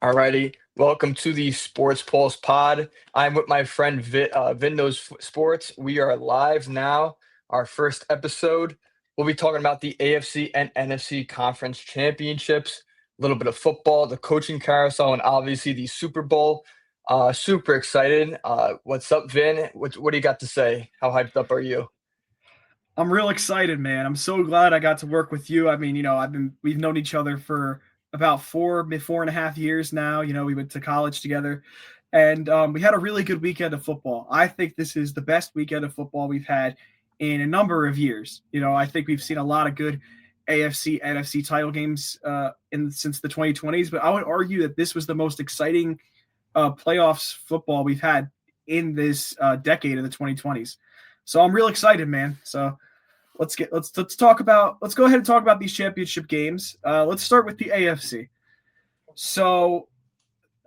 Alrighty, welcome to the Sports Pulse Pod. I'm with my friend Vin Knows Sports. We are live now. Our first episode. We'll be talking about the AFC and NFC conference championships, a little bit of football, the coaching carousel, and obviously the Super Bowl. Super excited. What's up, Vin? What do you got to say? How hyped up are you? I'm real excited, man. I'm so glad I got to work with you. I mean, we've known each other for about 4.5 years now. We went to college together, and we had a really good weekend of football. I think this is the best weekend of football we've had in a number of years. I think we've seen a lot of good AFC, NFC title games in since the 2020s, but I would argue that this was the most exciting playoffs football we've had in this decade of the 2020s. So I'm real excited, man. So let's go ahead and talk about these championship games. Let's start with the AFC. So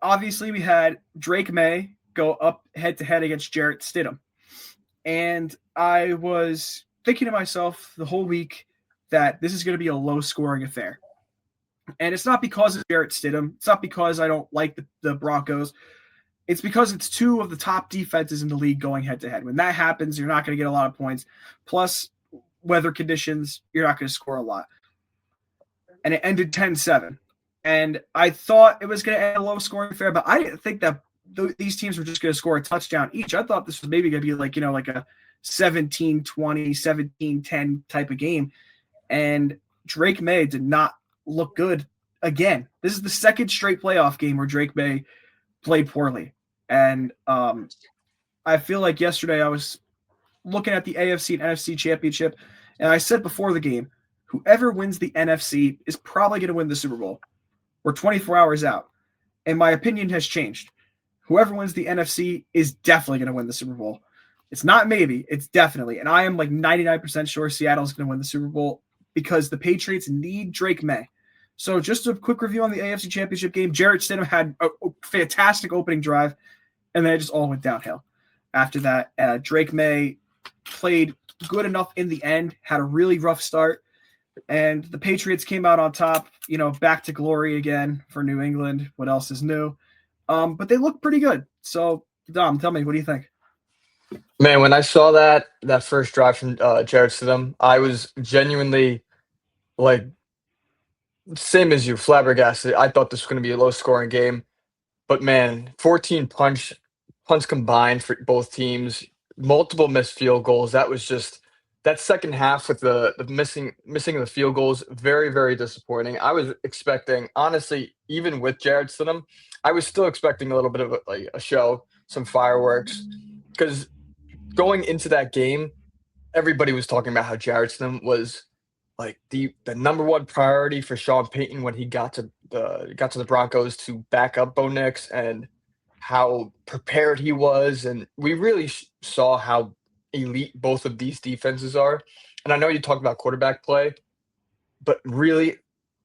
obviously we had Drake May go up head to head against Jarrett Stidham, and I was thinking to myself the whole week that this is going to be a low scoring affair. And it's not because of Jarrett Stidham. It's not because I don't like the Broncos. It's because it's two of the top defenses in the league going head to head. When that happens, you're not going to get a lot of points. Plus, weather conditions, you're not going to score a lot. And it ended 10-7. And I thought it was going to end a low scoring affair, but I didn't think that these teams were just going to score a touchdown each. I thought this was maybe going to be like a 17-20, 17-10 type of game. And Drake May did not look good again. This is the second straight playoff game where Drake May played poorly. And I feel like yesterday I was looking at the AFC and NFC championship, and I said before the game, whoever wins the NFC is probably going to win the Super Bowl. We're 24 hours out, and my opinion has changed. Whoever wins the NFC is definitely going to win the Super Bowl. It's not maybe, it's definitely. And I am like 99% sure Seattle's going to win the Super Bowl because the Patriots need Drake May. So just a quick review on the AFC Championship game. Jarrett Stidham had a fantastic opening drive, and then it just all went downhill. After that, Drake May played good enough in the end, had a really rough start, and the Patriots came out on top, back to glory again for New England. What else is new? But they look pretty good. So, Dom, tell me, what do you think? Man, when I saw that first drive from Jared Stidham, I was genuinely like same as you, flabbergasted. I thought this was going to be a low scoring game, but man, 14 punts combined for both teams, multiple missed field goals. That was just that second half with the missing of the field goals. Very very disappointing. I was expecting, honestly, even with Jared Stidham, I was still expecting a little bit of a show, some fireworks, because going into that game, everybody was talking about how Jared Stidham was like the number one priority for Sean Payton when he got to the Broncos to back up Bo Nix, and how prepared he was, and we really saw how elite both of these defenses are. And I know you talked about quarterback play, but really,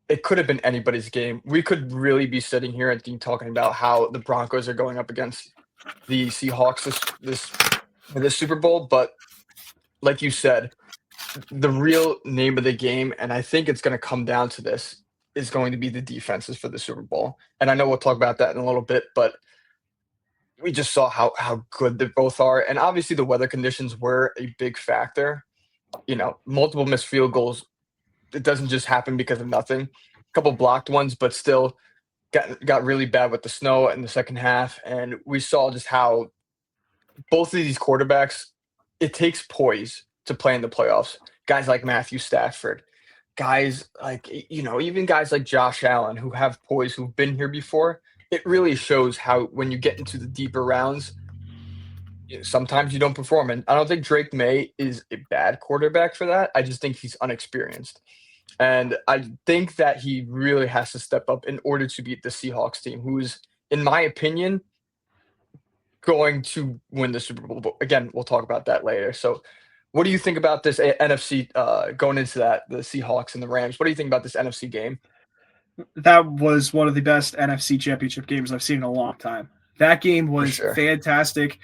it could have been anybody's game. We could really be sitting here and talking about how the Broncos are going up against the Seahawks this Super Bowl, but like you said, the real name of the game, and I think it's going to come down to this, is going to be the defenses for the Super Bowl. And I know we'll talk about that in a little bit, but we just saw how good they both are. And obviously the weather conditions were a big factor. Multiple missed field goals. It doesn't just happen because of nothing. A couple blocked ones, but still got really bad with the snow in the second half. And we saw just how both of these quarterbacks, it takes poise to play in the playoffs. Guys like Matthew Stafford, guys like, even guys like Josh Allen who have poise, who've been here before. It really shows how when you get into the deeper rounds, sometimes you don't perform. And I don't think Drake May is a bad quarterback for that. I just think he's unexperienced. And I think that he really has to step up in order to beat the Seahawks team, who is, in my opinion, going to win the Super Bowl. But again, we'll talk about that later. So what do you think about this NFC going into the Seahawks and the Rams? What do you think about this NFC game? That was one of the best NFC championship games I've seen in a long time. That game For was sure. fantastic.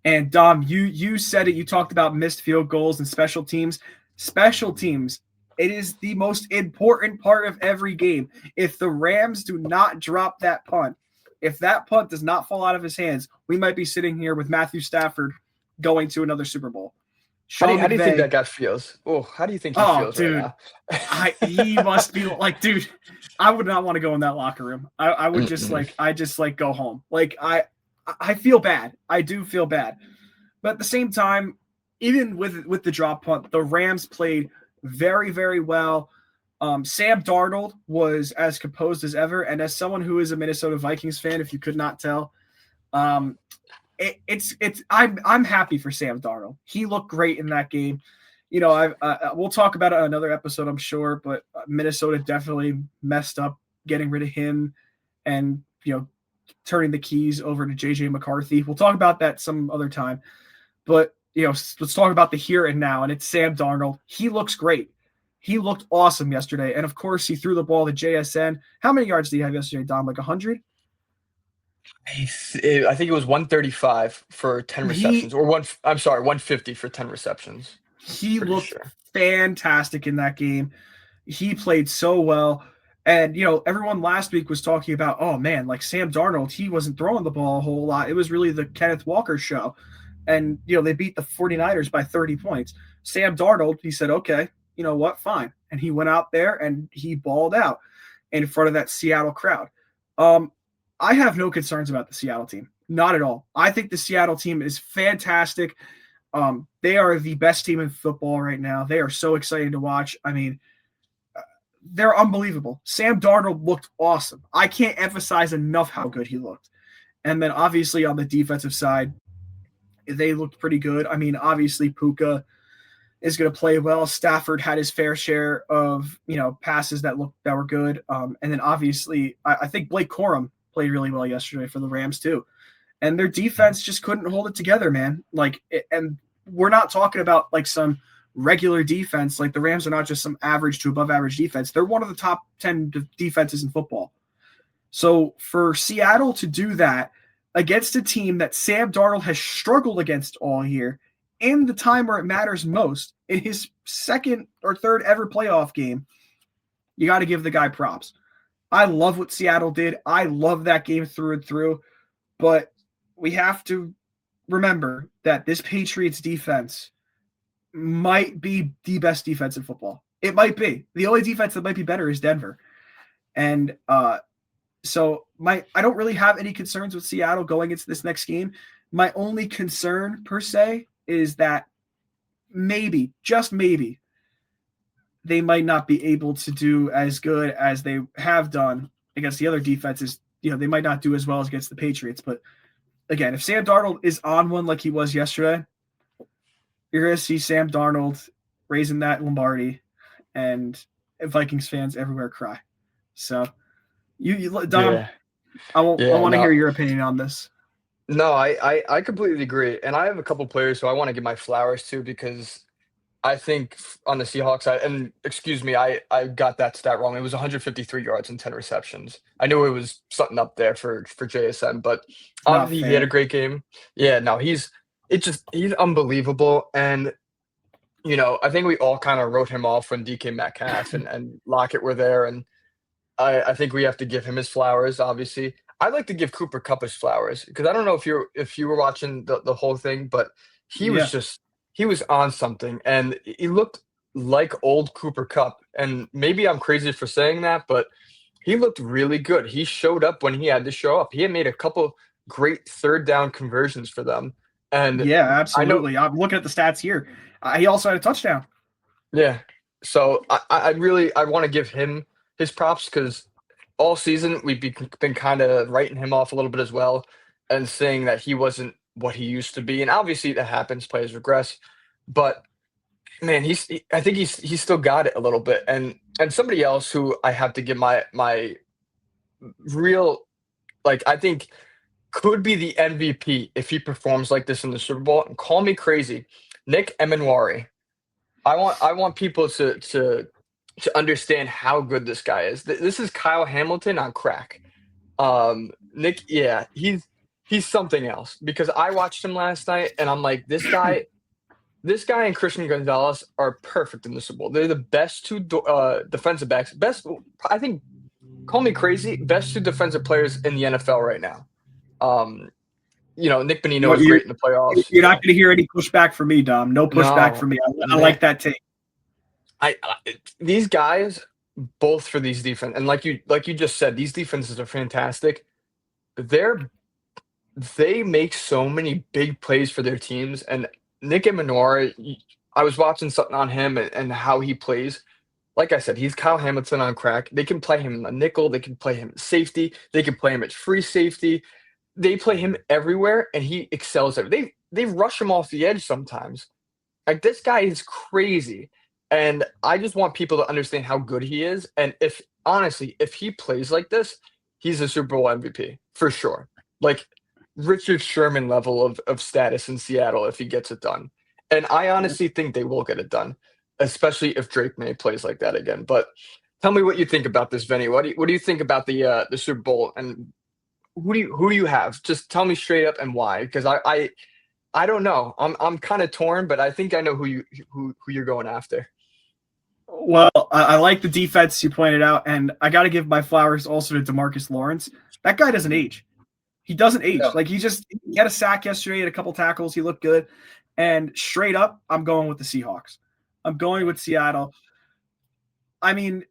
And Dom, you said it. You talked about missed field goals and special teams. Special teams, it is the most important part of every game. If the Rams do not drop that punt, if that punt does not fall out of his hands, we might be sitting here with Matthew Stafford going to another Super Bowl. Sean How do you think that McVay, guy feels? Oh, how do you think he oh, feels right dude, now? he must be like, dude, I would not want to go in that locker room. I would just Mm-mm. like go home. Like I feel bad. I do feel bad. But at the same time, even with the drop punt, the Rams played very, very well. Sam Darnold was as composed as ever, and as someone who is a Minnesota Vikings fan, if you could not tell, um, I'm happy for Sam Darnold. He looked great in that game. You know, we'll talk about it on another episode, I'm sure, but Minnesota definitely messed up getting rid of him, and turning the keys over to JJ McCarthy. We'll talk about that some other time. But let's talk about the here and now, and it's Sam Darnold. He looks great. He looked awesome yesterday, and of course, he threw the ball to JSN. How many yards did he have yesterday, Dom? Like 100? I think it was 135 for 10 He receptions, or one. I'm sorry, 150 for 10 receptions. he Pretty looked sure. fantastic in that game. He played so well. And everyone last week was talking about, oh man, like Sam Darnold, he wasn't throwing the ball a whole lot. It was really the Kenneth Walker show. And they beat the 49ers by 30 points. Sam Darnold, he said, okay, you know what, fine. And he went out there and he balled out in front of that Seattle crowd. I have no concerns about the Seattle team. Not at all. I think the Seattle team is fantastic. They are the best team in football right now. They are so exciting to watch. I mean, they're unbelievable. Sam Darnold looked awesome. I can't emphasize enough how good he looked. And then obviously on the defensive side, they looked pretty good. I mean, obviously Puka is going to play well. Stafford had his fair share of passes that were good. And then obviously I think Blake Corum played really well yesterday for the Rams too. And their defense just couldn't hold it together, man. And we're not talking about like some regular defense. Like the Rams are not just some average to above average defense. They're one of the top 10 defenses in football. So for Seattle to do that against a team that Sam Darnold has struggled against all year in the time where it matters most, in his second or third ever playoff game, you got to give the guy props. I love what Seattle did. I love that game through and through. But we have to remember that this Patriots defense might be the best defense in football. It might be. The only defense that might be better is Denver. And so I don't really have any concerns with Seattle going into this next game. My only concern per se is that maybe, just maybe, they might not be able to do as good as they have done against the other defenses. They might not do as well as against the Patriots. But again, if Sam Darnold is on one like he was yesterday, you're going to see Sam Darnold raising that Lombardi, and Vikings fans everywhere cry. So, Dom, Yeah. I want to No, hear your opinion on this. no, I completely agree. And I have a couple players who I want to give my flowers to because I think on the Seahawks side, and excuse me, I got that stat wrong. It was 153 yards and 10 receptions. I knew it was something up there for JSN, but Not obviously he had a fair. great game. Yeah, no, he's unbelievable. And I think we all kind of wrote him off when DK Metcalf and Lockett were there, and I think we have to give him his flowers. Obviously, I'd like to give Cooper Kupp his flowers because I don't know if you were watching the whole thing, but he was Yeah. just he was on something, and he looked like old Cooper Kupp. And maybe I'm crazy for saying that, but he looked really good. He showed up when he had to show up. He had made a couple great third down conversions for them, and Yeah, I know. absolutely. I'm looking at the stats here. He also had a touchdown. Yeah. So I want to give him his props because all season been kind of writing him off a little bit as well and saying that he wasn't what he used to be. And obviously that happens, players regress. But man, I think he's still got it a little bit. And somebody else who I have to give my real, like, I think could be the MVP if he performs like this in the Super Bowl. And call me crazy, Nick Emenwari. I want people to understand how good this guy is. This is Kyle Hamilton on crack. Nick, yeah, he's something else because I watched him last night and I'm like, this guy and Christian Gonzalez are perfect in the Super Bowl. They're the best two defensive backs. Best, I think, call me crazy, best two defensive players in the NFL right now. Nick Bonino was You're, great in the playoffs. you're not going to hear any pushback from me, Dom. No pushback No, from me. I man, like that take. these guys, both for these defense, and like you just said, these defenses are fantastic. They make so many big plays for their teams. And Nick Emanora, I was watching something on him and how he plays. Like I said, he's Kyle Hamilton on crack. They can play him in the nickel. They can play him at safety. They can play him at free safety. They play him everywhere, and he excels at it. They rush him off the edge sometimes. Like, this guy is crazy. And I just want people to understand how good he is. And if he plays like this, he's a Super Bowl MVP for sure. Like, Richard Sherman level of status in Seattle if he gets it done. And I honestly think they will get it done, especially if Drake May plays like that again. But tell me what you think about this, Vinny. What do you think about the Super Bowl, and who do you have? Just tell me straight up and why, because I don't know. I'm kind of torn, but I think I know who you're going after. Well, I like the defense you pointed out, and I got to give my flowers also to DeMarcus Lawrence. That guy doesn't age. He doesn't age. Yeah. Like, he had a sack yesterday, had a couple tackles. He looked good. And straight up, I'm going with the Seahawks. I'm going with Seattle. I mean,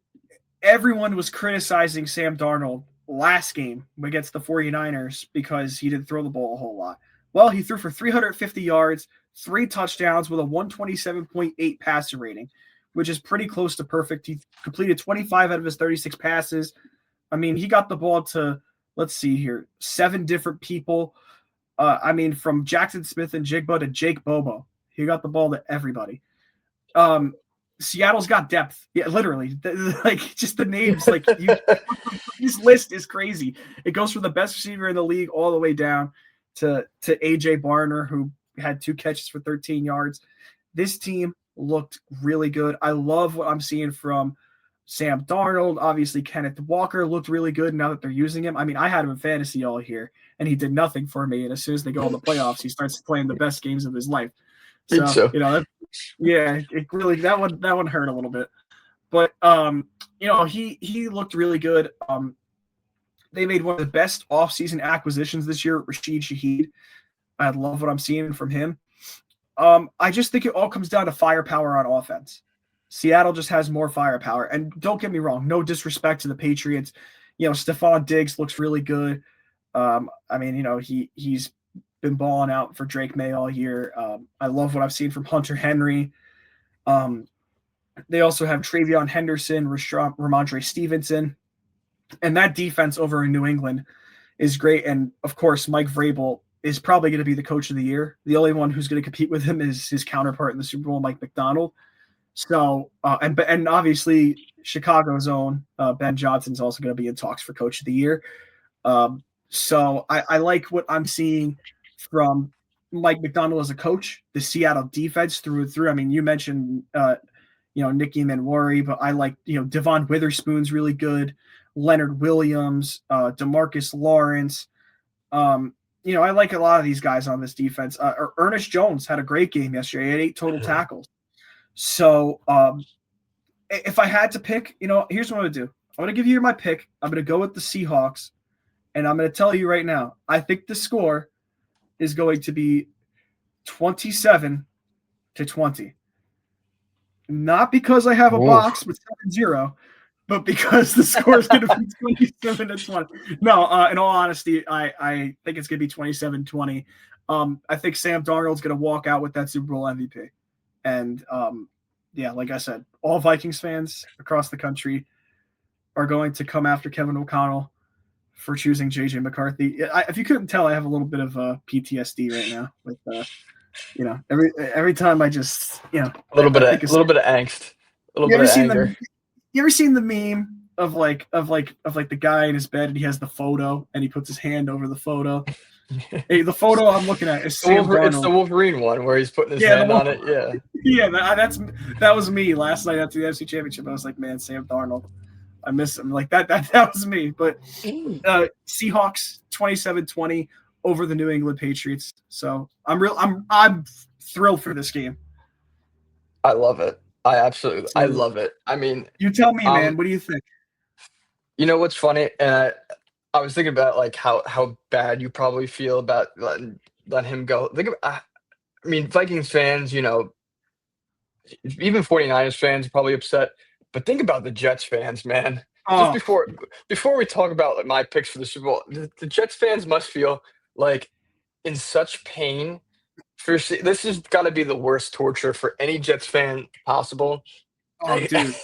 everyone was criticizing Sam Darnold last game against the 49ers because he didn't throw the ball a whole lot. Well, he threw for 350 yards, 3 touchdowns with a 127.8 passer rating, which is pretty close to perfect. He completed 25 out of his 36 passes. I mean, he got the ball to, let's see here, 7 different people. From Jackson Smith and Jigba to Jake Bobo. He got the ball to everybody. Seattle's got depth. Yeah, literally. Like, just the names. Like, this list is crazy. It goes from the best receiver in the league all the way down to AJ Barner, who had 2 catches for 13 yards. This team looked really good. I love what I'm seeing from Sam Darnold. Obviously, Kenneth Walker looked really good now that they're using him. I mean, I had him in fantasy all year, and he did nothing for me. And as soon as they go in the playoffs, he starts playing the best games of his life. So. It really, that one hurt a little bit. But he looked really good. They made one of the best offseason acquisitions this year, Rashid Shaheed. I love what I'm seeing from him. I just think it all comes down to firepower on offense. Seattle just has more firepower. And don't get me wrong, no disrespect to the Patriots. Stephon Diggs looks really good. He's been balling out for Drake May all year. I love what I've seen from Hunter Henry. They also have Travion Henderson, Ramondre Stevenson. And that defense over in New England is great. And, of course, Mike Vrabel is probably going to be the coach of the year. The only one who's going to compete with him is his counterpart in the Super Bowl, Mike McDonald. So, and obviously Chicago's own Ben Johnson is also going to be in talks for coach of the year. So I like what I'm seeing from Mike McDonald as a coach, the Seattle defense through and through. I mean, you mentioned, Nicky Manwari, but I like, Devon Witherspoon's really good. Leonard Williams, DeMarcus Lawrence. I like a lot of these guys on this defense. Ernest Jones had a great game yesterday. He had 8 total tackles. So if I had to pick, here's what I'm going to do. I'm going to give you my pick. I'm going to go with the Seahawks, and I'm going to tell you right now, I think the score is going to be 27-20. Not because I have a box with 7-0, but because the score is going to be 27-20. No, in all honesty, I think it's going to be 27-20. I think Sam Darnold's going to walk out with that Super Bowl MVP. And, like I said, all Vikings fans across the country are going to come after Kevin O'Connell for choosing J.J. McCarthy. If you couldn't tell, I have a little bit of PTSD right now with, every time I just, a little bit of angst, a little bit of anger. You ever seen the meme of the guy in his bed and he has the photo and he puts his hand over the photo? Hey, the photo I'm looking at is Sam Darnold. It's the Wolverine one where he's putting his hand on it. Yeah. Yeah, that was me last night after the NFC Championship. I was like, man, Sam Darnold, I miss him. Like that was me. But Seahawks 27-20 over the New England Patriots. So I'm thrilled for this game. I love it. I love it. I mean, you tell me, man. What do you think? You know what's funny? And I was thinking about like how bad you probably feel about letting him go. I mean, Vikings fans, even 49ers fans are probably upset. But think about the Jets fans, man. Just Oh, before we talk about like my picks for the Super Bowl, the Jets fans must feel like in such pain this has got to be the worst torture for any Jets fan possible. oh, Like, dude.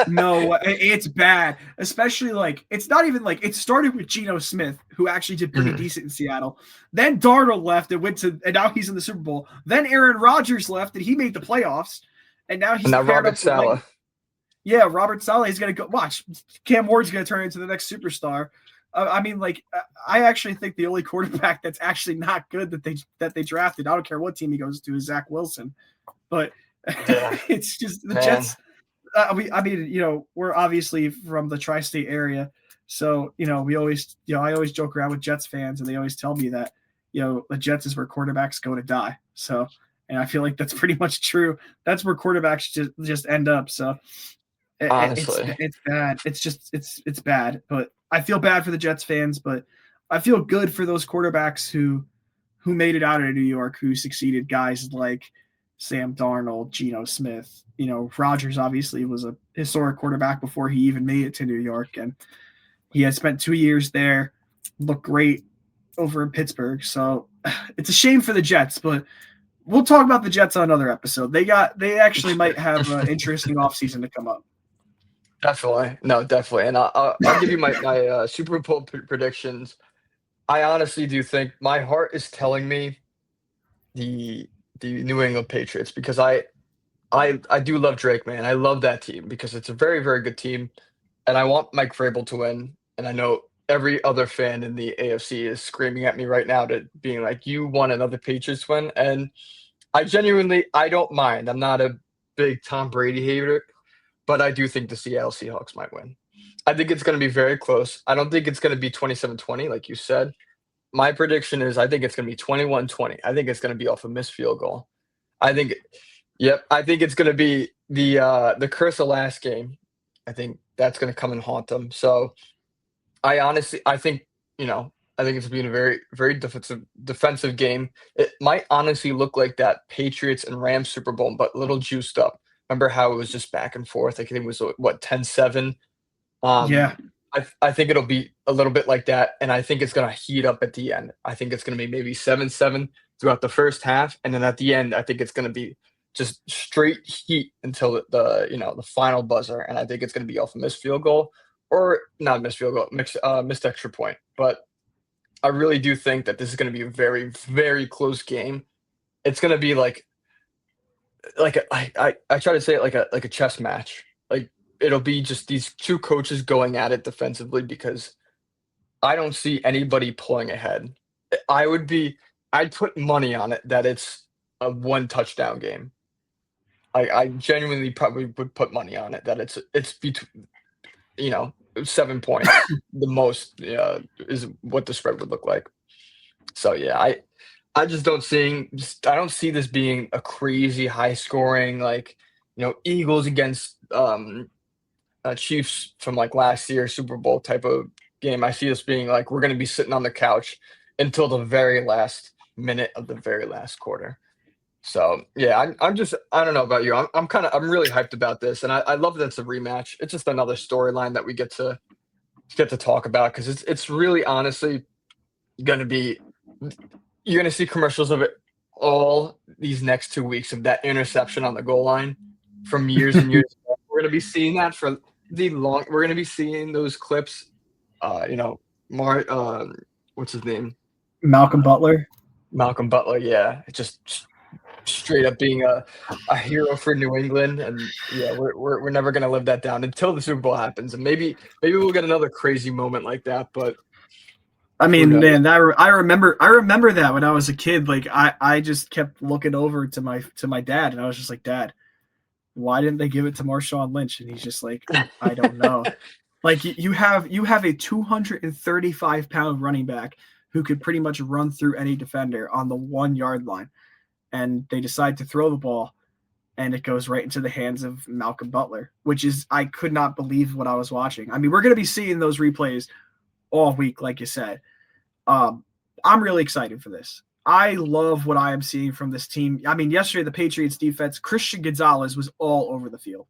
No, it's bad. Especially like it's not even like it started with Geno Smith, who actually did pretty mhm. decent in Seattle. Then Darnold left and now he's in the Super Bowl. Then Aaron Rodgers left and he made the playoffs. And now And he's now paired Robert up with Saleh. yeah, Robert Saleh is gonna go watch. Cam Ward's gonna turn into the next superstar. I mean, like I actually think the only quarterback that's actually not good that they drafted, I don't care what team he goes to, is Zach Wilson. But Yeah, it's just the man. Jets. I mean, we're obviously from the tri-state area, so we always, I always joke around with Jets fans, and they always tell me that, the Jets is where quarterbacks go to die. So, and I feel like that's pretty much true. That's where quarterbacks just end up. So, Honestly, it's bad. It's just it's bad. But I feel bad for the Jets fans, but I feel good for those quarterbacks who made it out of New York, who succeeded. Guys like Sam Darnold, Geno Smith. Rodgers obviously was a historic quarterback before he even made it to New York, and he had spent 2 years there, looked great over in Pittsburgh. So it's a shame for the Jets, but we'll talk about the Jets on another episode. They actually might have an interesting offseason to come up. definitely. No, definitely. And I'll give you my Super Bowl predictions. I honestly do think my heart is telling me the the New England Patriots because I do love Drake, man. I love that team because it's a very, very good team, and I want Mike Vrabel to win. And I know every other fan in the AFC is screaming at me right now to being like, "You want another Patriots win?" And I don't mind. I'm not a big Tom Brady hater, but I do think the Seattle Seahawks might win. I think it's going to be very close. I don't think it's going to be 27-20 like you said. My prediction is I think it's going to be 21-20. I think it's going to be off a missed field goal. I think Yep, I think it's gonna be the curse of last game. I think that's gonna come and haunt them. So I think, I think it's being a very, very defensive game. It might honestly look like that Patriots and Rams Super Bowl, but a little juiced up. Remember how it was just back and forth? I think it was what 10-7. Um, Yeah, I think it'll be a little bit like that, and I think it's gonna heat up at the end. I think it's gonna be maybe 7-7 throughout the first half, and then at the end, I think it's gonna be just straight heat until the final buzzer, and I think it's gonna be off a missed field goal or not missed field goal, missed extra point. But I really do think that this is gonna be a very, very close game. It's gonna be I try to say it like a chess match. Like it'll be just these two coaches going at it defensively because I don't see anybody pulling ahead. I would be I'd put money on it that it's a one touchdown game. I genuinely probably would put money on it that it's between 7 points. The most is what the spread would look like. So yeah, I just I don't see this being a crazy high scoring like Eagles against Chiefs from like last year Super Bowl type of game. I see this being like we're going to be sitting on the couch until the very last minute of the very last quarter. So yeah, I don't know about you. I'm really hyped about this, and I love that it's a rematch. It's just another storyline that we get to talk about because it's really honestly going to be you're going to see commercials of it all these next 2 weeks of that interception on the goal line from years and years ago. We're going to be seeing that for we're going to be seeing those clips. Mar what's his name? Malcolm Butler. Malcolm Butler. Yeah, it's just straight up being a hero for New England, and yeah, we're never gonna live that down until the Super Bowl happens, and maybe we'll get another crazy moment like that, but I who mean, knows? man, I remember that when I was a kid. Like I just kept looking over to my dad, and I was just like, Dad, why didn't they give it to Marshawn Lynch? And he's just like, I don't know. Like you have a 235-pound running back who could pretty much run through any defender on the 1 yard line, and they decide to throw the ball, and it goes right into the hands of Malcolm Butler, which is, I could not believe what I was watching. I mean, we're going to be seeing those replays all week, like you said. I'm really excited for this. I love what I am seeing from this team. I mean, yesterday, the Patriots defense, Christian Gonzalez was all over the field.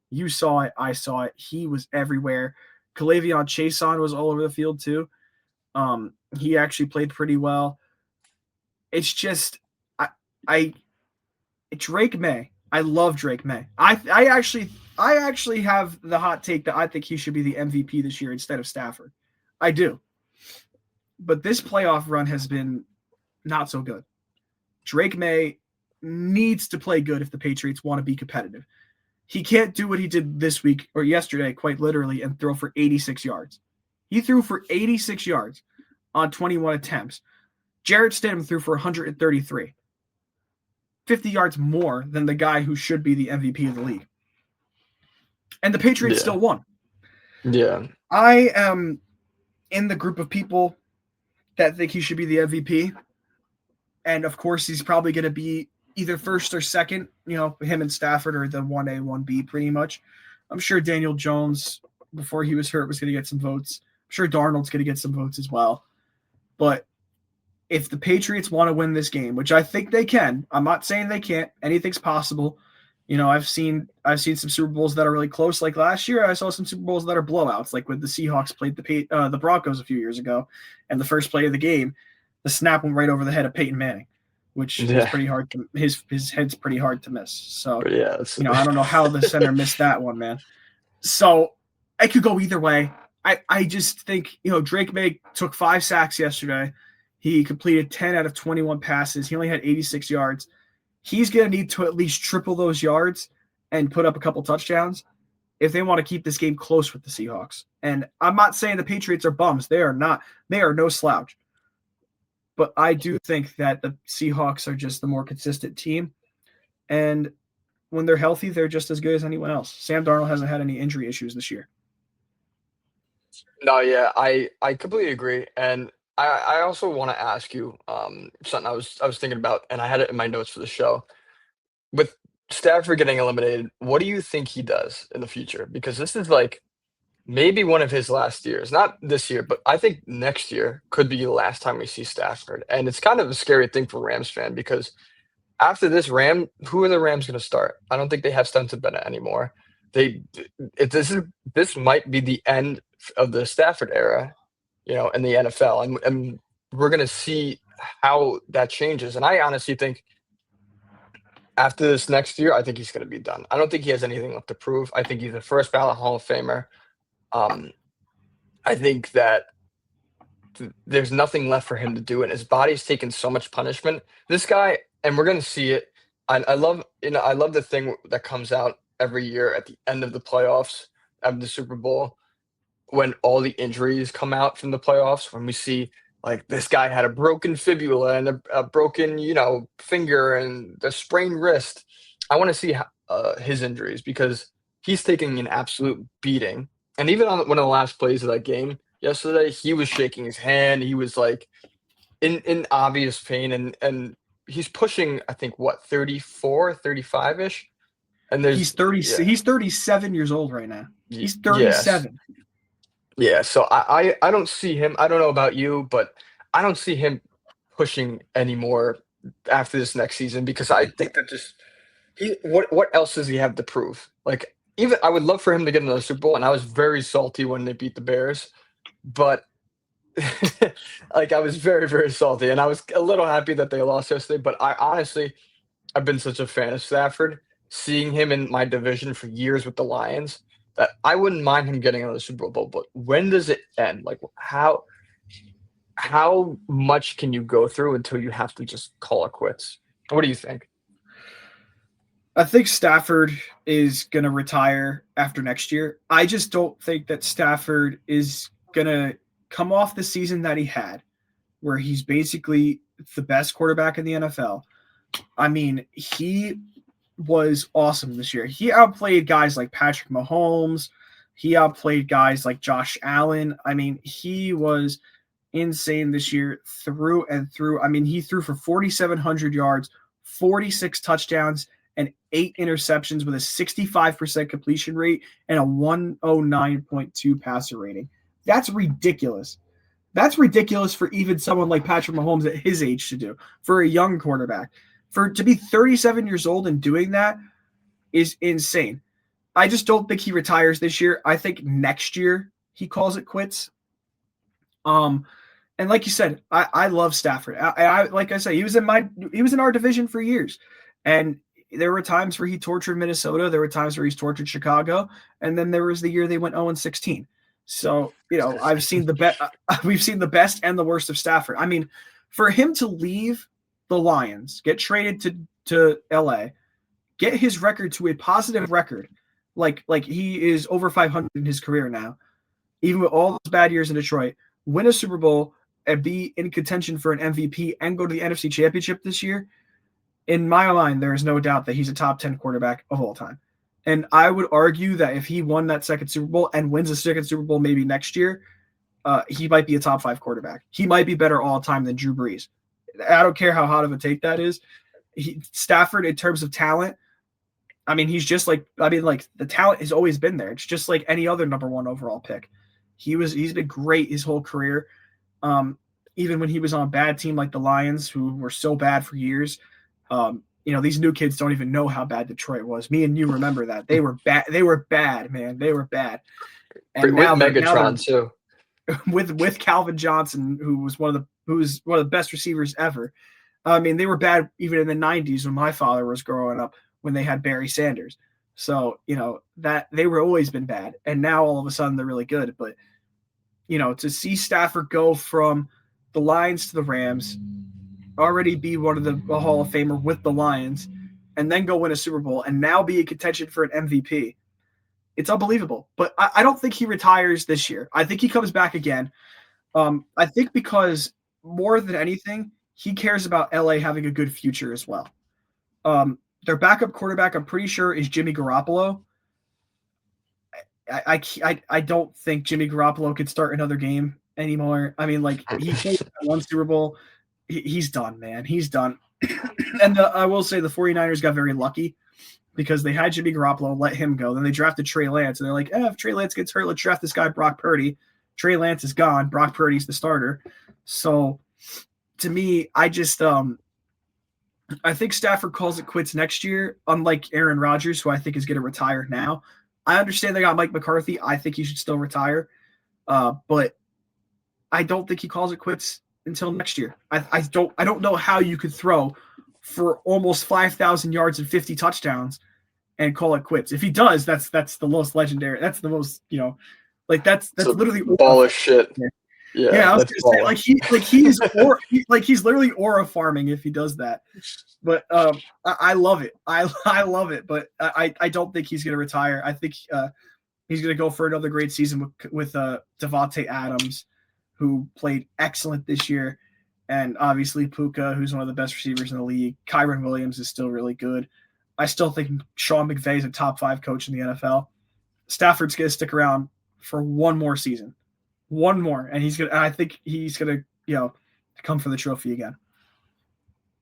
You saw it. I saw it. He was everywhere. Kalavion Chason was all over the field too. He actually played pretty well. It's just, Drake May. I love Drake May. I actually have the hot take that I think he should be the MVP this year instead of Stafford. I do. But this playoff run has been not so good. Drake May needs to play good if the Patriots want to be competitive. He can't do what he did this week or yesterday, quite literally, and throw for 86 yards. He threw for 86 yards on 21 attempts. Jarrett Stidham threw for 133. 50 yards more than the guy who should be the MVP of the league. And the Patriots still won. Yeah. I am in the group of people that think he should be the MVP. And, of course, he's probably going to be either first or second. You know, him and Stafford are the 1A, 1B pretty much. I'm sure Daniel Jones, before he was hurt, was going to get some votes. I'm sure Darnold's going to get some votes as well. But if the Patriots want to win this game, which I think they can, I'm not saying they can't. Anything's possible. You know, I've seen some Super Bowls that are really close. Like last year, I saw some Super Bowls that are blowouts, like when the Seahawks played the Broncos a few years ago, and the first play of the game, the snap went right over the head of Peyton Manning, which is pretty hard to his head's pretty hard to miss. So you know, I don't know how the center missed that one, man. So I could go either way. I just think, you know, Drake May took 5 sacks yesterday. He completed 10 out of 21 passes. He only had 86 yards. He's going to need to at least triple those yards and put up a couple touchdowns if they want to keep this game close with the Seahawks. And I'm not saying the Patriots are bums. They are not. They are no slouch. But I do think that the Seahawks are just the more consistent team. And when they're healthy, they're just as good as anyone else. Sam Darnold hasn't had any injury issues this year. No, yeah, I completely agree. And I also want to ask you something I was thinking about, and I had it in my notes for the show. With Stafford getting eliminated, what do you think he does in the future? Because this is like maybe one of his last years. Not this year, but I think next year could be the last time we see Stafford. And it's kind of a scary thing for Rams fan because after this who are the Rams going to start? I don't think they have Stetson Bennett anymore. This might be the end of the Stafford era, you know, in the NFL, and we're going to see how that changes. And I honestly think after this next year, I think he's going to be done. I don't think he has anything left to prove. I think he's a first ballot Hall of Famer. I think that there's nothing left for him to do, and his body's taken so much punishment. This guy, and we're going to see it. I love the thing that comes out every year at the end of the playoffs, of the Super Bowl, when all the injuries come out from the playoffs, when we see like this guy had a broken fibula and a broken, you know, finger and a sprained wrist. I want to see his injuries because he's taking an absolute beating. And even on one of the last plays of that game yesterday, he was shaking his hand. He was like in obvious pain, and he's pushing, I think, what, 34, 35-ish? And he's 30. Yeah. He's 37 years old right now. He's 37. Yes. Yeah, so I don't see him. I don't know about you, but I don't see him pushing anymore after this next season because I think that what else does he have to prove? Like, even I would love for him to get another Super Bowl, and I was very salty when they beat the Bears, but like I was very, very salty, and I was a little happy that they lost yesterday. But I've been such a fan of Stafford, seeing him in my division for years with the Lions, that I wouldn't mind him getting another Super Bowl. But when does it end? Like how much can you go through until you have to just call it quits? What do you think? I think Stafford is going to retire after next year. I just don't think that Stafford is going to come off the season that he had, where he's basically the best quarterback in the NFL. I mean, he was awesome this year. He outplayed guys like Patrick Mahomes. He outplayed guys like Josh Allen. I mean, he was insane this year through and through. I mean, he threw for 4,700 yards, 46 touchdowns, and 8 interceptions with a 65% completion rate and a 109.2 passer rating. That's ridiculous. That's ridiculous for even someone like Patrick Mahomes at his age to do, for a young quarterback. To be 37 years old and doing that is insane. I just don't think he retires this year. I think next year he calls it quits. And like you said, I love Stafford. Like I said, he was in our division for years, and there were times where he tortured Minnesota. There were times where he's tortured Chicago, and then there was the year they went 0-16. So we've seen the best and the worst of Stafford. I mean, for him to leave the Lions, get traded to LA, get his record to a positive record, like he is over 500 in his career now, even with all those bad years in Detroit, win a Super Bowl and be in contention for an MVP and go to the NFC Championship this year, in my mind, there is no doubt that he's a top 10 quarterback of all time. And I would argue that if he won that second Super Bowl and wins a second Super Bowl maybe next year, he might be a top 5 quarterback. He might be better all time than Drew Brees. I don't care how hot of a take that is. Stafford, in terms of talent, I mean, the talent has always been there. It's just like any other number 1 overall pick. He's been great his whole career. Even when he was on a bad team like the Lions, who were so bad for years, these new kids don't even know how bad Detroit was. Me and you remember that. They were bad. They were bad, man. They were bad. And with Megatron too. With Calvin Johnson, who was one of the best receivers ever. I mean, they were bad even in the 90s when my father was growing up, when they had Barry Sanders. So, that they were always been bad. And now all of a sudden they're really good. But, to see Stafford go from the Lions to the Rams, already be one of the Hall of Famer with the Lions, and then go win a Super Bowl and now be in contention for an MVP, it's unbelievable. But I don't think he retires this year. I think he comes back again. I think because more than anything, he cares about LA having a good future as well. Their backup quarterback, I'm pretty sure, is Jimmy Garoppolo. I don't think Jimmy Garoppolo could start another game anymore. I mean, he played one Super Bowl. He's done, man. He's done. And I will say the 49ers got very lucky because they had Jimmy Garoppolo, let him go. Then they drafted Trey Lance, and they're like, if Trey Lance gets hurt, let's draft this guy, Brock Purdy. Trey Lance is gone. Brock Purdy's the starter. So, to me, I think Stafford calls it quits next year, unlike Aaron Rodgers, who I think is going to retire now. I understand they got Mike McCarthy. I think he should still retire. But I don't think he calls it quits until next year. I don't know how you could throw for almost 5,000 yards and 50 touchdowns and call it quits. If he does, that's the most legendary. That's the most, that's literally ball of shit. Yeah, I was gonna say he's literally aura farming if he does that. But I love it. I love it. But I don't think he's gonna retire. I think he's gonna go for another great season with Devontae Adams, who played excellent this year, and obviously Puka, who's one of the best receivers in the league. Kyron Williams is still really good. I still think Sean McVay is a top 5 coach in the NFL. Stafford's gonna stick around for one more season. One more, and I think he's gonna, come for the trophy again.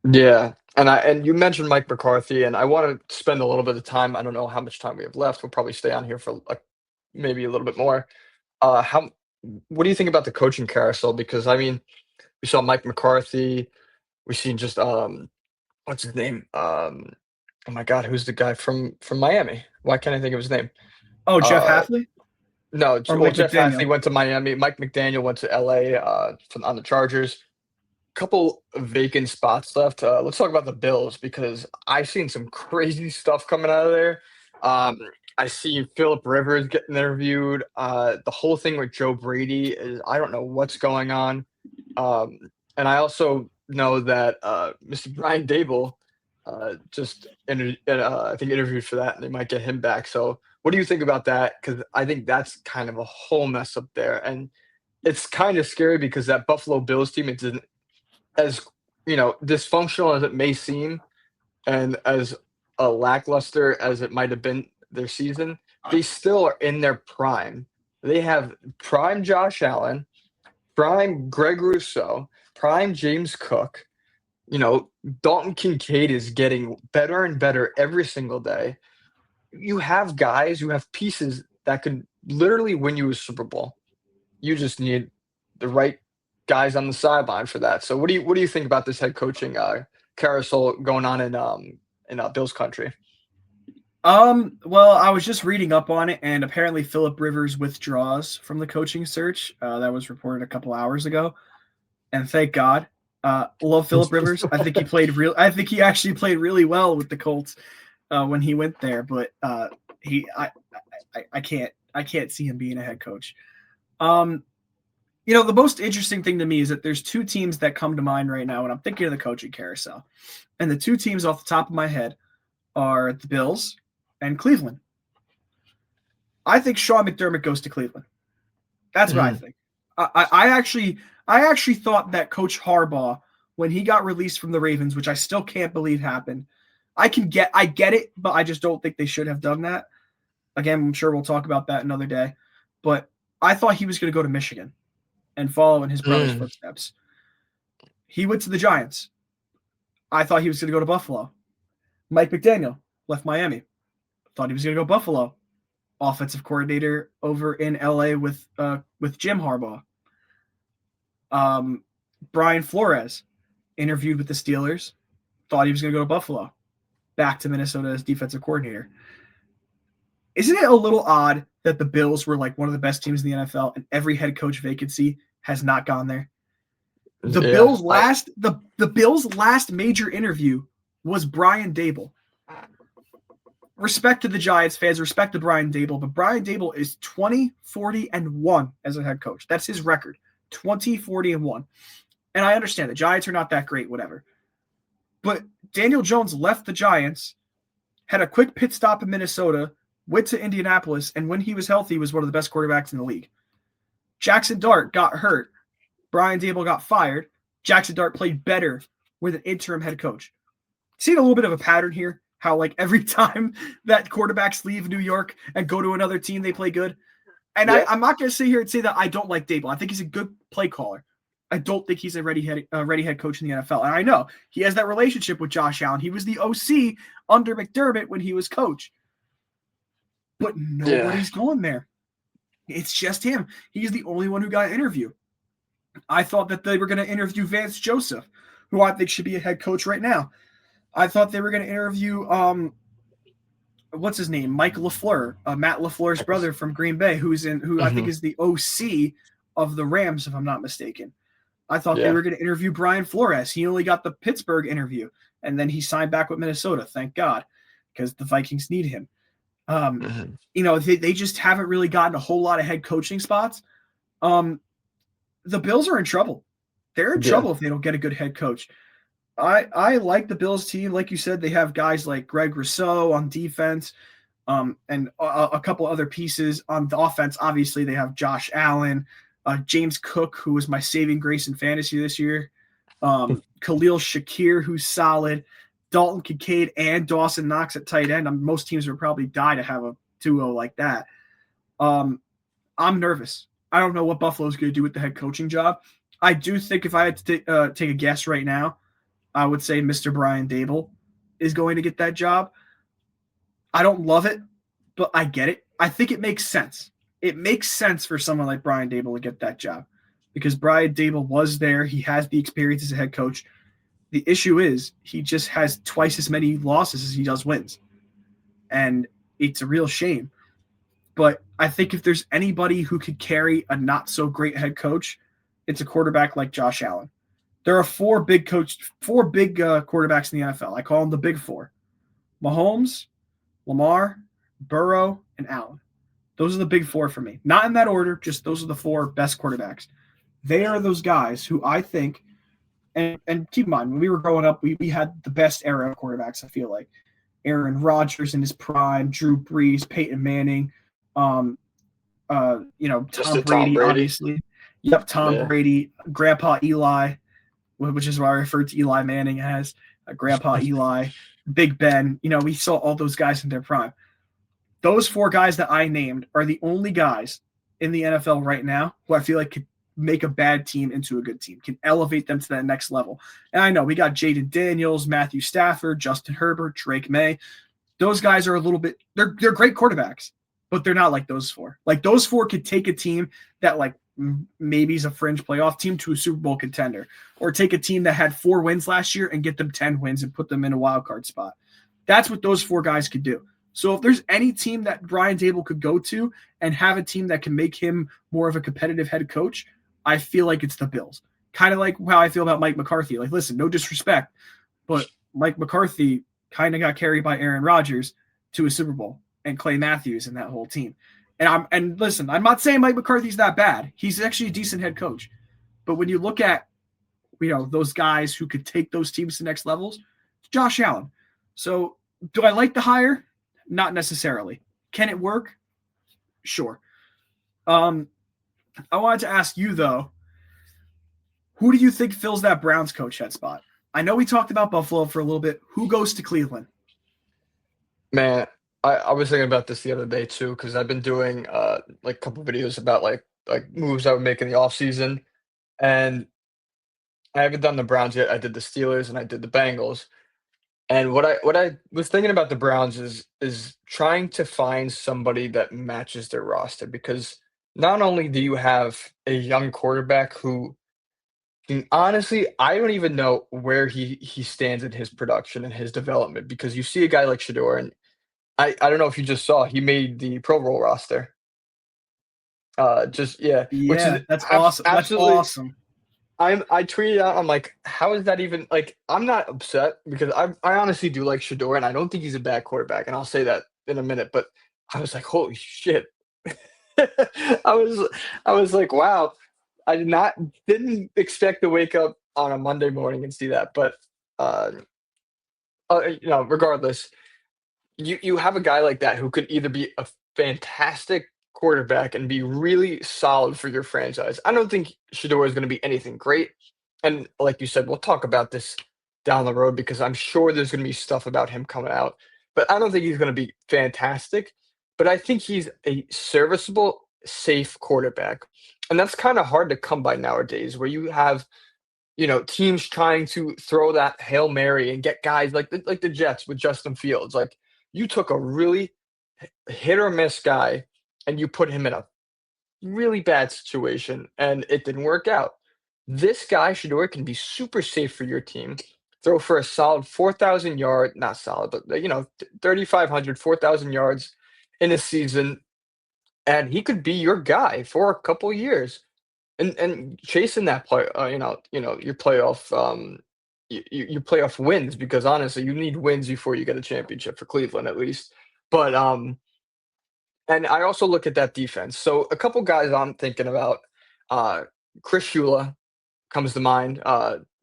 Yeah, and you mentioned Mike McCarthy, and I want to spend a little bit of time. I don't know how much time we have left. We'll probably stay on here for maybe a little bit more. What do you think about the coaching carousel? Because I mean, we saw Mike McCarthy. We seen just what's his name? Oh my God, who's the guy from Miami? Why can't I think of his name? Oh, Jeff Hafley. No, Jeff Hafley went to Miami. Mike McDaniel went to LA on the Chargers. Couple vacant spots left. Let's talk about the Bills because I've seen some crazy stuff coming out of there. I see Phillip Rivers getting interviewed. The whole thing with Joe Brady is I don't know what's going on. And I also know that Mr. Brian Dable just I think interviewed for that, and they might get him back. So what do you think about that? Because I think that's kind of a whole mess up there, and it's kind of scary because that Buffalo Bills team, it's as dysfunctional as it may seem, and as lackluster as it might have been their season, they still are in their prime. They have prime Josh Allen, prime Greg Rousseau, prime James Cook. Dalton Kincaid is getting better and better every single day. You have guys, you have pieces that could literally win you a Super Bowl. You just need the right guys on the sideline for that. So what do you think about this head coaching carousel going on in Bills country? Well, I was just reading up on it, and apparently Philip Rivers withdraws from the coaching search. That was reported a couple hours ago, and thank God. Love Philip Rivers. I think he actually played really well with the Colts when he went there. But I can't see him being a head coach. The most interesting thing to me is that there's two teams that come to mind right now when I'm thinking of the coaching carousel, and the two teams off the top of my head are the Bills and Cleveland. I think Sean McDermott goes to Cleveland. That's what I think. I actually thought that Coach Harbaugh, when he got released from the Ravens, which I still can't believe happened, I get it, but I just don't think they should have done that. Again, I'm sure we'll talk about that another day. But I thought he was going to go to Michigan and follow in his brother's footsteps. He went to the Giants. I thought he was going to go to Buffalo. Mike McDaniel left Miami. Thought he was going to go Buffalo. Offensive coordinator over in LA with Jim Harbaugh. Brian Flores interviewed with the Steelers. Thought he was going to go to Buffalo. Back to Minnesota as defensive coordinator. Isn't it a little odd that the Bills were like one of the best teams in the NFL and every head coach vacancy has not gone there? The Bills' last major interview was Brian Daboll. Respect to the Giants fans, respect to Brian Daboll, but Brian Daboll is 20-40-1 as a head coach. That's his record, 20-40-1. And I understand the Giants are not that great, whatever. But Daniel Jones left the Giants, had a quick pit stop in Minnesota, went to Indianapolis, and when he was healthy, was one of the best quarterbacks in the league. Jackson Dart got hurt. Brian Daboll got fired. Jackson Dart played better with an interim head coach. Seeing a little bit of a pattern here, how like every time that quarterbacks leave New York and go to another team, they play good. And yeah. I'm not going to sit here and say that I don't like Daboll. I think he's a good play caller. I don't think he's a ready head coach in the NFL. And I know he has that relationship with Josh Allen. He was the OC under McDermott when he was coach. But nobody's going there. It's just him. He's the only one who got an interview. I thought that they were going to interview Vance Joseph, who I think should be a head coach right now. I thought they were going to interview, what's his name? Mike LaFleur, Matt LaFleur's brother from Green Bay, who I think is the OC of the Rams, if I'm not mistaken. I thought they were going to interview Brian Flores. He only got the Pittsburgh interview, and then he signed back with Minnesota. Thank God, because the Vikings need him. They just haven't really gotten a whole lot of head coaching spots. The Bills are in trouble. They're in trouble if they don't get a good head coach. I like the Bills team. Like you said, they have guys like Greg Rousseau on defense, and a couple other pieces on the offense. Obviously, they have Josh Allen, James Cook, who was my saving grace in fantasy this year, Khalil Shakir, who's solid, Dalton Kincaid and Dawson Knox at tight end. Most teams would probably die to have a duo like that. I'm nervous. I don't know what Buffalo's going to do with the head coaching job. I do think if I had to take a guess right now, I would say Mr. Brian Daboll is going to get that job. I don't love it, but I get it. I think it makes sense. It makes sense for someone like Brian Daboll to get that job because Brian Daboll was there. He has the experience as a head coach. The issue is he just has twice as many losses as he does wins. And it's a real shame. But I think if there's anybody who could carry a not so great head coach, it's a quarterback like Josh Allen. There are four big quarterbacks in the NFL. I call them the big four: Mahomes, Lamar, Burrow, and Allen. Those are the big four for me. Not in that order, just those are the four best quarterbacks. They are those guys who I think, and keep in mind, when we were growing up, we had the best era of quarterbacks, I feel like. Aaron Rodgers in his prime, Drew Brees, Peyton Manning, Tom Brady, obviously. Yep, Tom Brady, Grandpa Eli, which is why I refer to Eli Manning as Grandpa Eli, Big Ben. We saw all those guys in their prime. Those four guys that I named are the only guys in the NFL right now who I feel like could make a bad team into a good team, can elevate them to that next level. And I know we got Jaden Daniels, Matthew Stafford, Justin Herbert, Drake May. Those guys are a little bit, they're great quarterbacks, but they're not like those four. Like those four could take a team that like maybe is a fringe playoff team to a Super Bowl contender, or take a team that had 4 wins last year and get them 10 wins and put them in a wild card spot. That's what those 4 guys could do. So if there's any team that Brian Dable could go to and have a team that can make him more of a competitive head coach, I feel like it's the Bills. Kind of like how I feel about Mike McCarthy. Like, listen, no disrespect, but Mike McCarthy kind of got carried by Aaron Rodgers to a Super Bowl and Clay Matthews and that whole team. And listen, I'm not saying Mike McCarthy's that bad. He's actually a decent head coach. But when you look at, those guys who could take those teams to next levels, Josh Allen. So do I like the hire? Not necessarily. Can it work? Sure. I wanted to ask you, though, who do you think fills that Browns coach head spot? I know we talked about Buffalo for a little bit. Who goes to Cleveland? Man, I was thinking about this the other day too, because I've been doing like a couple videos about like moves I would make in the offseason. And I haven't done the Browns yet. I did the Steelers and I did the Bengals. And what I was thinking about the Browns is trying to find somebody that matches their roster, because not only do you have a young quarterback who honestly, I don't even know where he stands in his production and his development, because you see a guy like Shador, and I don't know if you just saw, he made the Pro Bowl roster. Just yeah, which is Yeah, that's awesome. That's absolutely. awesome. I tweeted out, I'm like, how is that even like, I'm not upset because I honestly do like Shador, and I don't think he's a bad quarterback, and I'll say that in a minute, but I was like, holy shit. I was I was like, wow. Didn't expect to wake up on a Monday morning and see that, but uh, regardless, you have a guy like that who could either be a fantastic quarterback and be really solid for your franchise. I don't think Shador is going to be anything great, and like you said, we'll talk about this down the road because I'm sure there's going to be stuff about him coming out, but I don't think he's going to be fantastic. But I think he's a serviceable, safe quarterback, and that's kind of hard to come by nowadays, where you have teams trying to throw that Hail Mary and get guys like the Jets with Justin Fields. Like, you took a really hit or miss guy and you put him in a really bad situation and it didn't work out. This guy, Shador, can be super safe for your team. Throw for a solid 4,000 yard, not solid, but 3,500, 4,000 yards in a season, and he could be your guy for a couple years. And chasing that your playoff your playoff wins, because honestly, you need wins before you get a championship for Cleveland at least. But and I also look at that defense. So a couple guys I'm thinking about, Chris Shula comes to mind,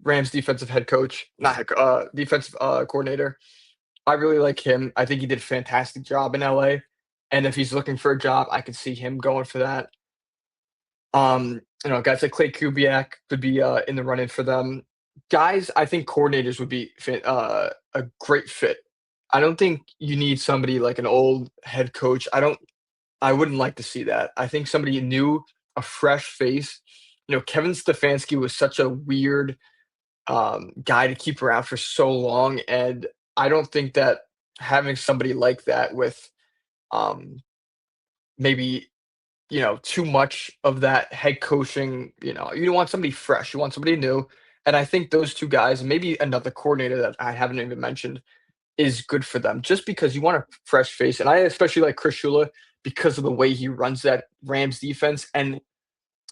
Rams defensive head coach, not defensive coordinator. I really like him. I think he did a fantastic job in LA. And if he's looking for a job, I could see him going for that. Guys like Clay Kubiak could be in the running for them. Guys, I think coordinators would be a great fit. I don't think you need somebody like an old head coach. I wouldn't like to see that. I think somebody new, a fresh face. Kevin Stefanski was such a weird guy to keep around for so long, and I don't think that having somebody like that with maybe too much of that head coaching, you don't want somebody fresh, you want somebody new. And I think those two guys, and maybe another coordinator that I haven't even mentioned, is good for them, just because you want a fresh face. And I especially like Chris Shula because of the way he runs that Rams defense. And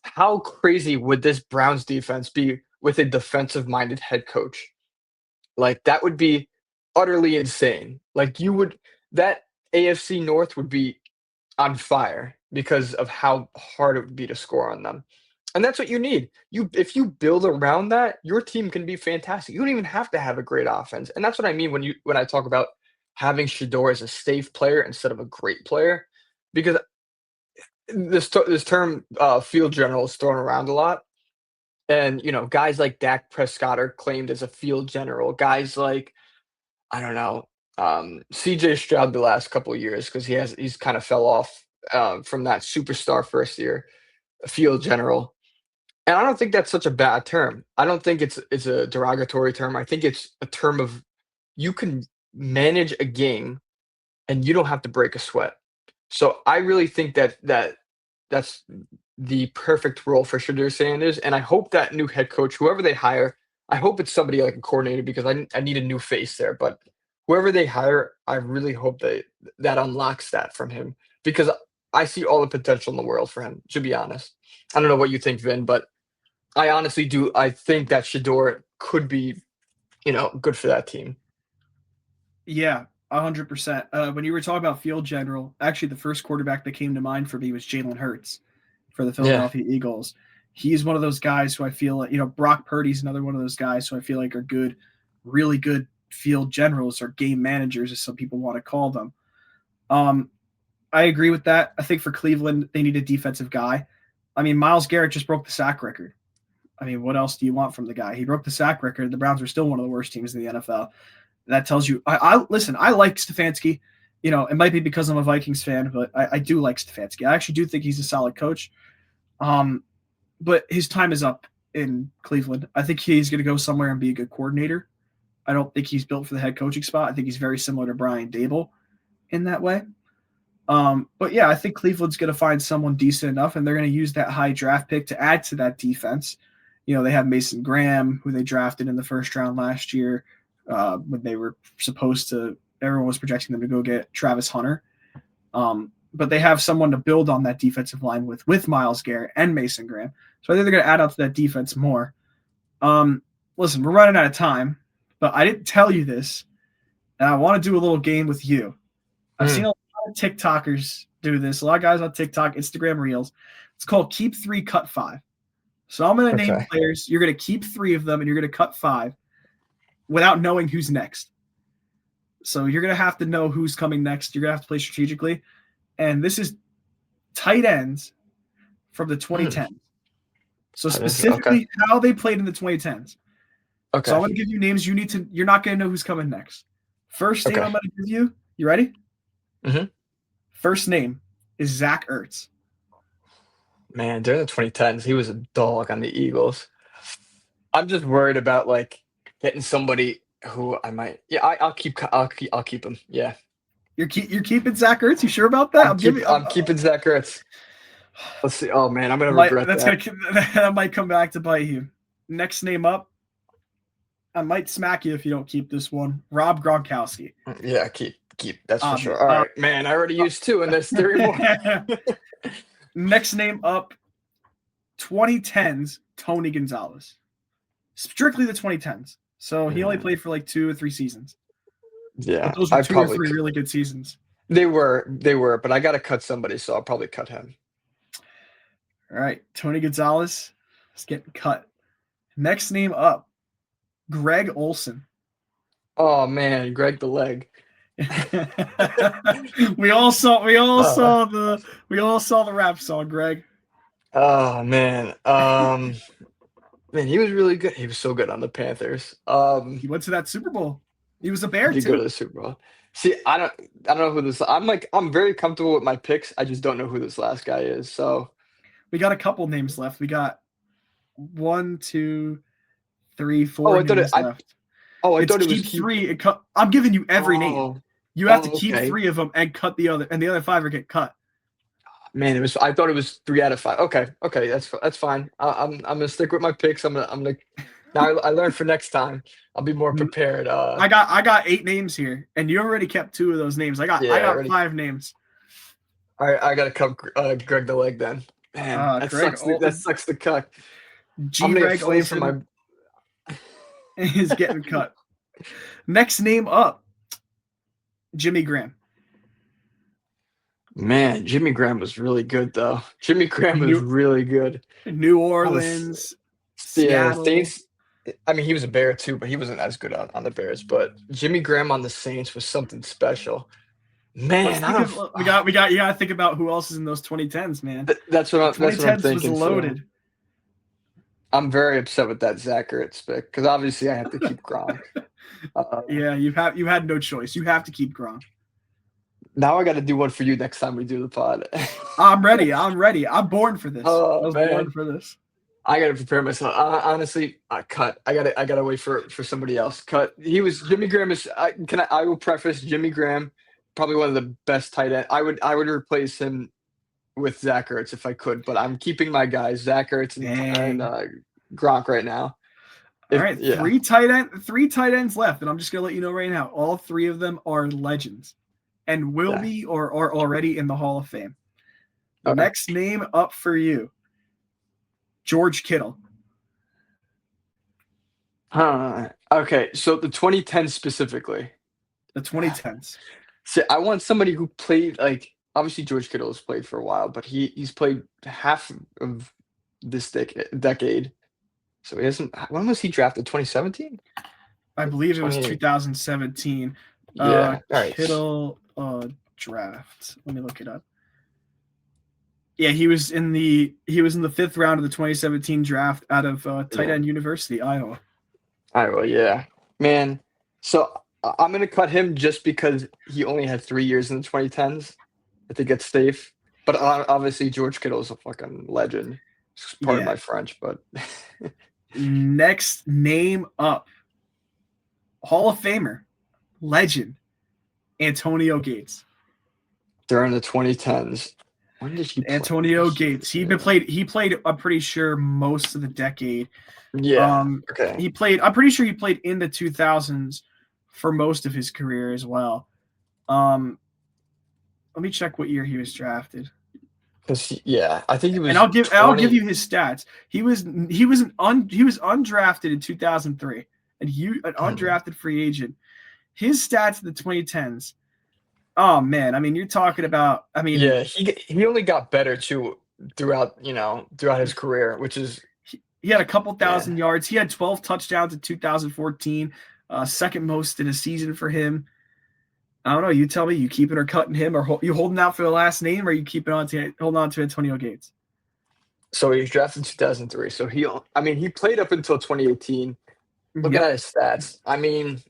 how crazy would this Browns defense be with a defensive minded head coach? Like, that would be utterly insane. Like, that AFC North would be on fire because of how hard it would be to score on them. And that's what you need. If you build around that, your team can be fantastic. You don't even have to have a great offense. And that's what I mean when I talk about having Shador as a safe player instead of a great player, because this term field general is thrown around a lot. And guys like Dak Prescott are claimed as a field general. Guys like, I don't know, CJ Stroud the last couple of years, because he's kind of fell off from that superstar first year field general. And I don't think that's such a bad term. I don't think it's a derogatory term. I think it's a term of you can manage a game and you don't have to break a sweat. So I really think that's the perfect role for Shadur Sanders, and I hope that new head coach, whoever they hire, I hope it's somebody like a coordinator because I need a new face there. But whoever they hire, I really hope that unlocks that from him because I see all the potential in the world for him. To be honest, I don't know what you think, Vin, but I honestly do. I think that Shador could be, good for that team. Yeah, 100%. When you were talking about field general, actually the first quarterback that came to mind for me was Jalen Hurts for the Yeah. Philadelphia Eagles. He's one of those guys who I feel like, Brock Purdy's another one of those guys who I feel like are good, really good field generals or game managers, as some people want to call them. I agree with that. I think for Cleveland, they need a defensive guy. I mean, Myles Garrett just broke the sack record. I mean, what else do you want from the guy? He broke the sack record. The Browns are still one of the worst teams in the NFL. That tells you. I listen. I like Stefanski. It might be because I'm a Vikings fan, but I do like Stefanski. I actually do think he's a solid coach. But his time is up in Cleveland. I think he's going to go somewhere and be a good coordinator. I don't think he's built for the head coaching spot. I think he's very similar to Brian Dable in that way. But yeah, I think Cleveland's going to find someone decent enough, and they're going to use that high draft pick to add to that defense. They have Mason Graham, who they drafted in the first round last year when they were supposed to. Everyone was projecting them to go get Travis Hunter. But they have someone to build on that defensive line with Myles Garrett and Mason Graham. So I think they're going to add up to that defense more. Listen, we're running out of time, but I didn't tell you this, and I want to do a little game with you. I've seen a lot of TikTokers do this. A lot of guys on TikTok, Instagram Reels. It's called Keep 3, Cut 5. So I'm going to name players. You're going to keep 3 of them, and you're going to cut 5 without knowing who's next. So you're going to have to know who's coming next. You're going to have to play strategically. And this is tight ends from the 2010s. So specifically how they played in the 2010s. Okay. So I'm going to give you names. You're not going to know who's coming next. First name I'm going to give you. You ready? Mm-hmm. First name is Zach Ertz. Man, during the 2010s, he was a dog on the Eagles. I'm just worried about getting somebody who I might. Yeah, I'll keep him. Yeah. You're keeping Zach Ertz? You sure about that? I'm keeping Zach Ertz. Let's see. Oh man, I'm gonna regret that. That might come back to bite you. Next name up. I might smack you if you don't keep this one. Rob Gronkowski. Yeah, keep. That's for sure. All right, man. I already used 2, and there's 3 more. Next name up. 2010s Tony Gonzalez. Strictly the 2010s. So he only played for 2 or 3 seasons. Yeah, but those were 2 or 3 really good seasons. They were, but I got to cut somebody, so I'll probably cut him. All right, Tony Gonzalez is getting cut. Next name up, Greg Olsen. Oh man, Greg the Leg. we all saw the rap song, Greg. Oh man, man, he was really good. He was so good on the Panthers. He went to that Super Bowl. He was a Bear too. Go to the Super Bowl. See, I don't know who this. I'm very comfortable with my picks. I just don't know who this last guy is. So we got a couple names left. We got 1, 2, 3, 4 names left. I thought it was keep 3. I'm giving you every name. You have to keep 3 of them and cut the other, and the other 5 are get cut. Man, I thought it was 3 out of 5. Okay, that's fine. I'm gonna stick with my picks. I'm gonna. Now I learned for next time. I'll be more prepared. I got 8 names here, and you already kept 2 of those names. I got 5 names. All right, I gotta cut Greg the Leg then. Man, that sucks to cut. Greg Olsen is getting cut. Next name up, Jimmy Graham. Man, Jimmy Graham was really good though. Jimmy Graham was really good. New Orleans, Seattle. Saints. I mean, he was a Bear too, but he wasn't as good on the Bears. But Jimmy Graham on the Saints was something special. Man, we got. You got to think about who else is in those 2010s, man. That's what I'm thinking. Was loaded. I'm very upset with that Zach Ertz pick because obviously I have to keep Gronk. Yeah, you had no choice. You have to keep Gronk. Now I got to do one for you next time we do the pod. I'm ready. I'm born for this. Oh, I was man. born for this. I gotta prepare myself. Honestly, cut. I gotta wait for somebody else. Cut. He was Jimmy Graham is. I will preface Jimmy Graham, probably one of the best tight end. I would replace him with Zach Ertz if I could, but I'm keeping my guys Zach Ertz and Dang. Gronk right now. All If right, yeah, three tight ends left, and I'm just gonna let you know right now, all three of them are legends, and will yeah. be or are already in the Hall of Fame. The Okay. next name up for you, George Kittle, Okay. So the 2010 specifically. the 2010s. See, I want somebody who played like obviously George Kittle has played for a while, but he's played half of this decade. So he hasn't. When was he drafted? 2017? I believe it was 28. 2017. Yeah. All right. Kittle draft. Let me look it up. Yeah, he was in the fifth round of the 2017 draft out of Tight Yeah. End University, Iowa. I will. Yeah. Man. So I'm gonna cut him just because he only had 3 years in the 2010s. I think it's safe. But obviously George Kittle is a fucking legend. Pardon Yeah. my French, but Next name up, Hall of Famer, legend, Antonio Gates. during the 2010s. When did he play? Antonio Gates. He played. I'm pretty sure most of the decade. Yeah. Okay. He played. I'm pretty sure he played in the 2000s for most of his career as well. Let me check what year he was drafted. Because yeah, I think he And was I'll give 20. you his stats. He was undrafted in 2003, and an undrafted free agent. His stats in the 2010s. Oh man, I mean, you're talking about. I mean, Yeah, he only got better too throughout his career, which is he had a couple thousand man. yards. He had 12 touchdowns in 2014, second most in a season for him. I don't know. You tell me. You keeping or cutting him, or you holding out for the last name, or you holding on to Antonio Gates? So he was drafted in 2003. So he played up until 2018. Looking Yep. at his stats, I mean,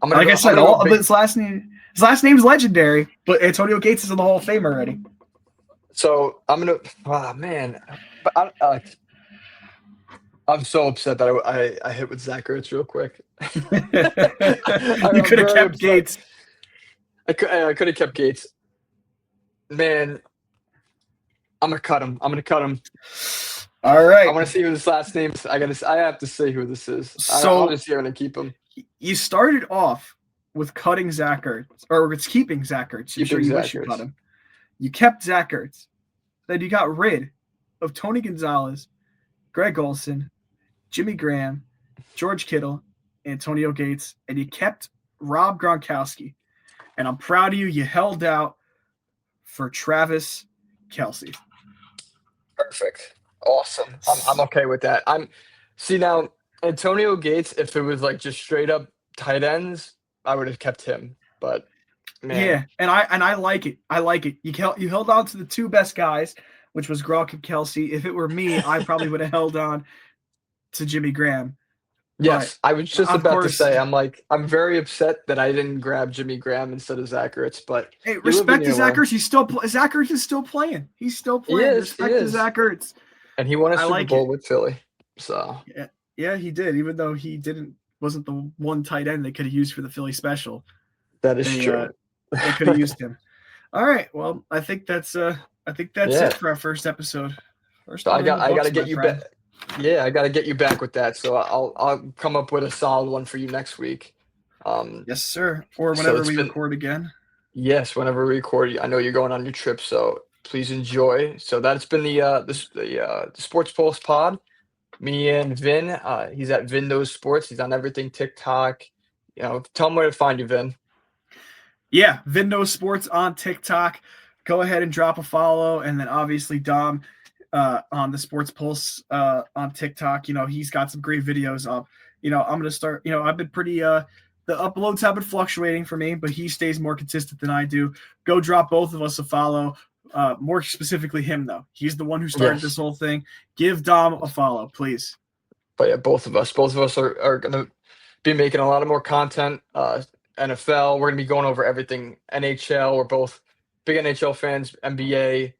I'm gonna Like go. I I'm said, gonna go all big. his last name is legendary, but Antonio Gates is in the Hall of Fame already. So I'm gonna. Oh man, but I'm so upset that I hit with Zach Ertz real quick. You I'm could have very kept upset. Gates. I could have kept Gates. Man, I'm gonna cut him. I'm gonna cut him. All I right. want to see who this last name is. I have to say who this is. So Obviously, I'm gonna keep him. you started off with cutting Zach Ertz, or with keeping Zach Ertz. I'm sure Keeping you Zach wish you cut Ertz. him. You kept Zach Ertz. Then you got rid of Tony Gonzalez, Greg Olson, Jimmy Graham, George Kittle, Antonio Gates, and you kept Rob Gronkowski. And I'm proud of you. You held out for Travis Kelce. Perfect. Awesome. I'm okay with that. See now Antonio Gates. If it was like just straight up tight ends, I would have kept him. But man, Yeah, and I like it. I like it. You held on to the two best guys, which was Gronk and Kelsey. If it were me, I probably would have held on to Jimmy Graham. But yes, I was just of about to course, say I'm very upset that I didn't grab Jimmy Graham instead of Zach Ertz. But hey, you live and respect to you Zach learn. Ertz. Zach Ertz is still playing. He's still He playing. is. He Respect to is. Zach Ertz. And he won a I Super like it. Bowl with Philly. So Yeah, yeah, he did. Even though he wasn't the one tight end they could have used for the Philly special. that is They true. they could have used him. All right. Well, I think that's Yeah. it for our first episode. First So one in the I gotta books, my get you back. friend. Yeah, I gotta get you back with that. So I'll come up with a solid one for you next week. Yes, sir. Or So whenever it's we been record again. yes, whenever we record. I know you're going on your trip, so please enjoy. So that's been the Sports Pulse Pod. Me and Vin. He's at Vin Knows Sports. He's on everything TikTok. Tell him where to find you, Vin. Yeah, Vindo Sports on TikTok. Go ahead and drop a follow, and then obviously Dom on the Sports Pulse on TikTok. He's got some great videos up. I'm gonna start. I've been pretty. The uploads have been fluctuating for me, but he stays more consistent than I do. Go drop both of us a follow. More specifically, him though. He's the one who started this Yes, whole thing. Give Dom a follow, please. but yeah, both of us are gonna be making a lot of more content. NFL, we're gonna be going over everything NHL. We're both big NHL fans. NBA,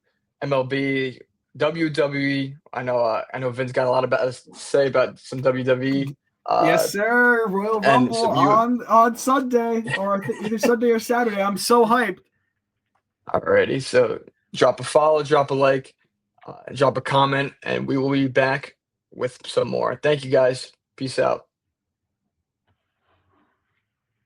MLB. WWE. I know Vince got a lot about to say about some WWE. Yes, sir. Royal And Rumble so you on Sunday, or I think either Sunday or Saturday. I'm so hyped. already. So drop a follow, drop a like, drop a comment, and we will be back with some more. Thank you guys. Peace out.